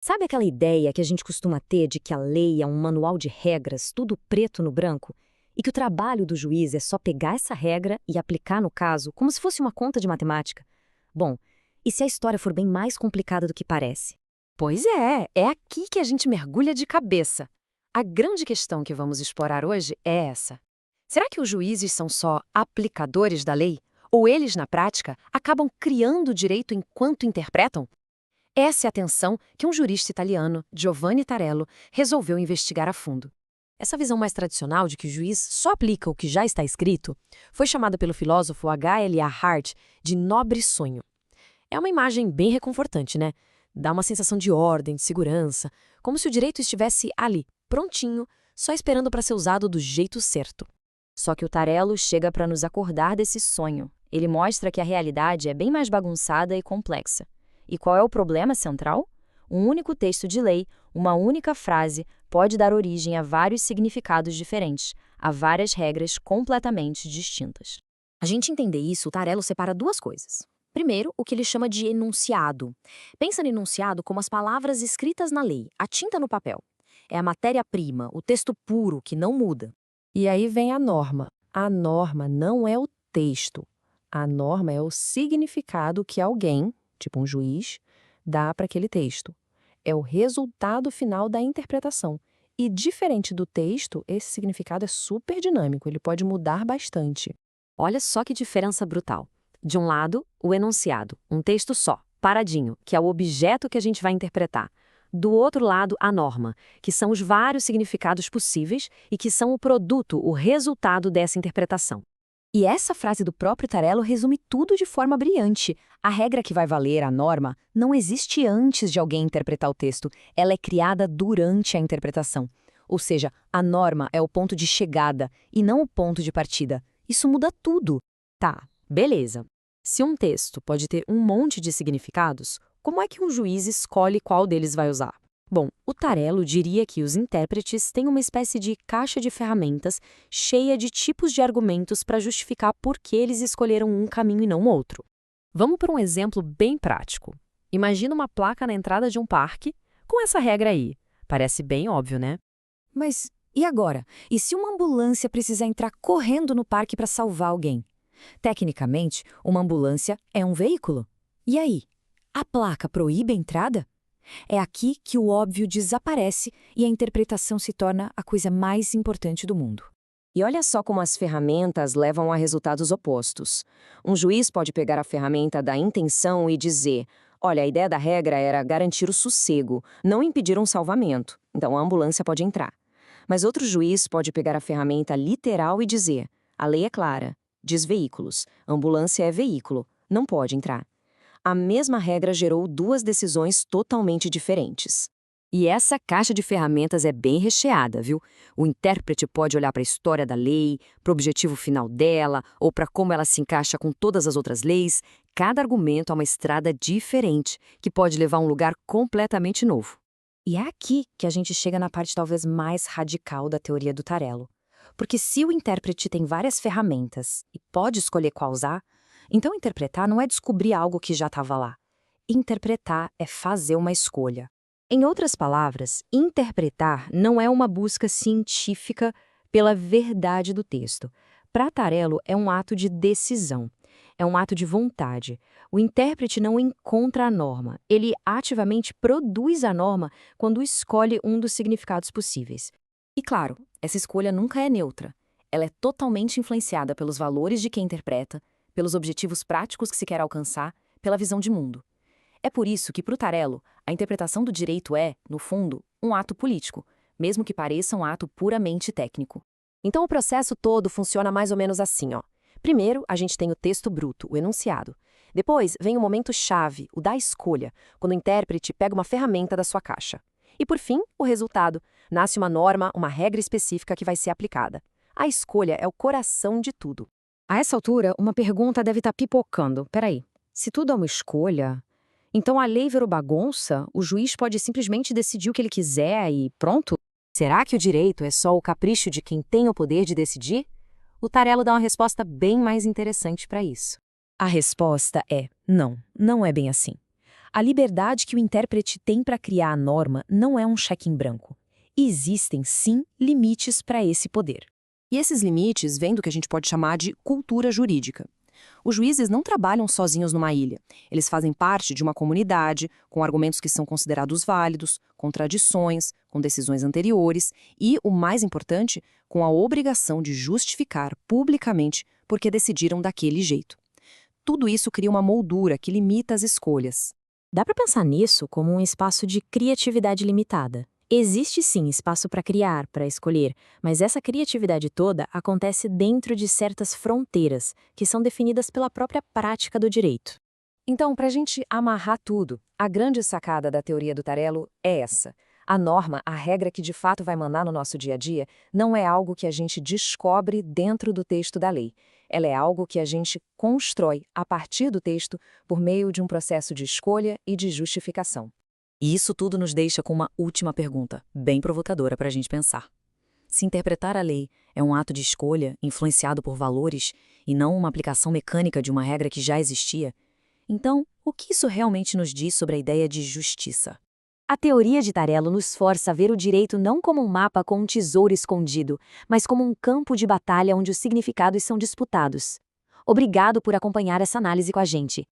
Sabe aquela ideia que a gente costuma ter de que a lei é um manual de regras, tudo preto no branco, e que o trabalho do juiz é só pegar essa regra e aplicar no caso, como se fosse uma conta de matemática? Bom, e se a história for bem mais complicada do que parece? Pois é aqui que a gente mergulha de cabeça. A grande questão que vamos explorar hoje é essa. Será que os juízes são só aplicadores da lei? Ou eles, na prática, acabam criando o direito enquanto interpretam? Essa é a tensão que um jurista italiano, Giovanni Tarello, resolveu investigar a fundo. Essa visão mais tradicional de que o juiz só aplica o que já está escrito foi chamada pelo filósofo H.L.A. Hart de nobre sonho. É uma imagem bem reconfortante, né? Dá uma sensação de ordem, de segurança, como se o direito estivesse ali, prontinho, só esperando para ser usado do jeito certo. Só que o Tarello chega para nos acordar desse sonho. Ele mostra que a realidade é bem mais bagunçada e complexa. E qual é o problema central? Um único texto de lei, uma única frase, pode dar origem a vários significados diferentes, a várias regras completamente distintas. A gente entender isso, o Tarello separa duas coisas. Primeiro, o que ele chama de enunciado. Pensa no enunciado como as palavras escritas na lei, a tinta no papel. É a matéria-prima, o texto puro, que não muda. E aí vem a norma. A norma não é o texto. A norma é o significado que alguém, tipo um juiz, dá para aquele texto. É o resultado final da interpretação. E diferente do texto, esse significado é super dinâmico, ele pode mudar bastante. Olha só que diferença brutal. De um lado, o enunciado, um texto só, paradinho, que é o objeto que a gente vai interpretar. Do outro lado, a norma, que são os vários significados possíveis e que são o produto, o resultado dessa interpretação. E essa frase do próprio Tarello resume tudo de forma brilhante. A regra que vai valer, a norma, não existe antes de alguém interpretar o texto, ela é criada durante a interpretação. Ou seja, a norma é o ponto de chegada e não o ponto de partida. Isso muda tudo. Tá, beleza. Se um texto pode ter um monte de significados, como é que um juiz escolhe qual deles vai usar? Bom, o Tarello diria que os intérpretes têm uma espécie de caixa de ferramentas cheia de tipos de argumentos para justificar por que eles escolheram um caminho e não outro. Vamos para um exemplo bem prático. Imagina uma placa na entrada de um parque com essa regra aí. Parece bem óbvio, né? Mas e agora? E se uma ambulância precisar entrar correndo no parque para salvar alguém? Tecnicamente, uma ambulância é um veículo. E aí? A placa proíbe a entrada? É aqui que o óbvio desaparece e a interpretação se torna a coisa mais importante do mundo. E olha só como as ferramentas levam a resultados opostos. Um juiz pode pegar a ferramenta da intenção e dizer: olha, a ideia da regra era garantir o sossego, não impedir um salvamento. Então a ambulância pode entrar. Mas outro juiz pode pegar a ferramenta literal e dizer: a lei é clara, diz veículos, ambulância é veículo, não pode entrar. A mesma regra gerou duas decisões totalmente diferentes. E essa caixa de ferramentas é bem recheada, viu? O intérprete pode olhar para a história da lei, para o objetivo final dela, ou para como ela se encaixa com todas as outras leis. Cada argumento é uma estrada diferente, que pode levar a um lugar completamente novo. E é aqui que a gente chega na parte talvez mais radical da teoria do Tarello. Porque se o intérprete tem várias ferramentas e pode escolher qual usar, então interpretar não é descobrir algo que já estava lá. Interpretar é fazer uma escolha. Em outras palavras, interpretar não é uma busca científica pela verdade do texto. Para Tarello, é um ato de decisão, é um ato de vontade. O intérprete não encontra a norma, ele ativamente produz a norma quando escolhe um dos significados possíveis. E claro, essa escolha nunca é neutra. Ela é totalmente influenciada pelos valores de quem interpreta, pelos objetivos práticos que se quer alcançar, pela visão de mundo. É por isso que, para o Tarello, a interpretação do direito é, no fundo, um ato político, mesmo que pareça um ato puramente técnico. Então o processo todo funciona mais ou menos assim, ó. Primeiro, a gente tem o texto bruto, o enunciado. Depois, vem o momento-chave, o da escolha, quando o intérprete pega uma ferramenta da sua caixa. E por fim, o resultado. Nasce uma norma, uma regra específica que vai ser aplicada. A escolha é o coração de tudo. A essa altura, uma pergunta deve estar pipocando. Peraí, se tudo é uma escolha, então a lei virou bagunça? O juiz pode simplesmente decidir o que ele quiser e pronto? Será que o direito é só o capricho de quem tem o poder de decidir? O Tarello dá uma resposta bem mais interessante para isso. A resposta é não, não é bem assim. A liberdade que o intérprete tem para criar a norma não é um cheque em branco. Existem, sim, limites para esse poder. E esses limites vêm do que a gente pode chamar de cultura jurídica. Os juízes não trabalham sozinhos numa ilha. Eles fazem parte de uma comunidade, com argumentos que são considerados válidos, com tradições, com decisões anteriores e, o mais importante, com a obrigação de justificar publicamente porque decidiram daquele jeito. Tudo isso cria uma moldura que limita as escolhas. Dá para pensar nisso como um espaço de criatividade limitada. Existe sim espaço para criar, para escolher, mas essa criatividade toda acontece dentro de certas fronteiras, que são definidas pela própria prática do direito. Então, para a gente amarrar tudo, a grande sacada da teoria do Tarello é essa. A norma, a regra que de fato vai mandar no nosso dia a dia, não é algo que a gente descobre dentro do texto da lei. Ela é algo que a gente constrói a partir do texto por meio de um processo de escolha e de justificação. E isso tudo nos deixa com uma última pergunta, bem provocadora para a gente pensar. Se interpretar a lei é um ato de escolha influenciado por valores e não uma aplicação mecânica de uma regra que já existia, então o que isso realmente nos diz sobre a ideia de justiça? A teoria de Tarello nos força a ver o direito não como um mapa com um tesouro escondido, mas como um campo de batalha onde os significados são disputados. Obrigado por acompanhar essa análise com a gente.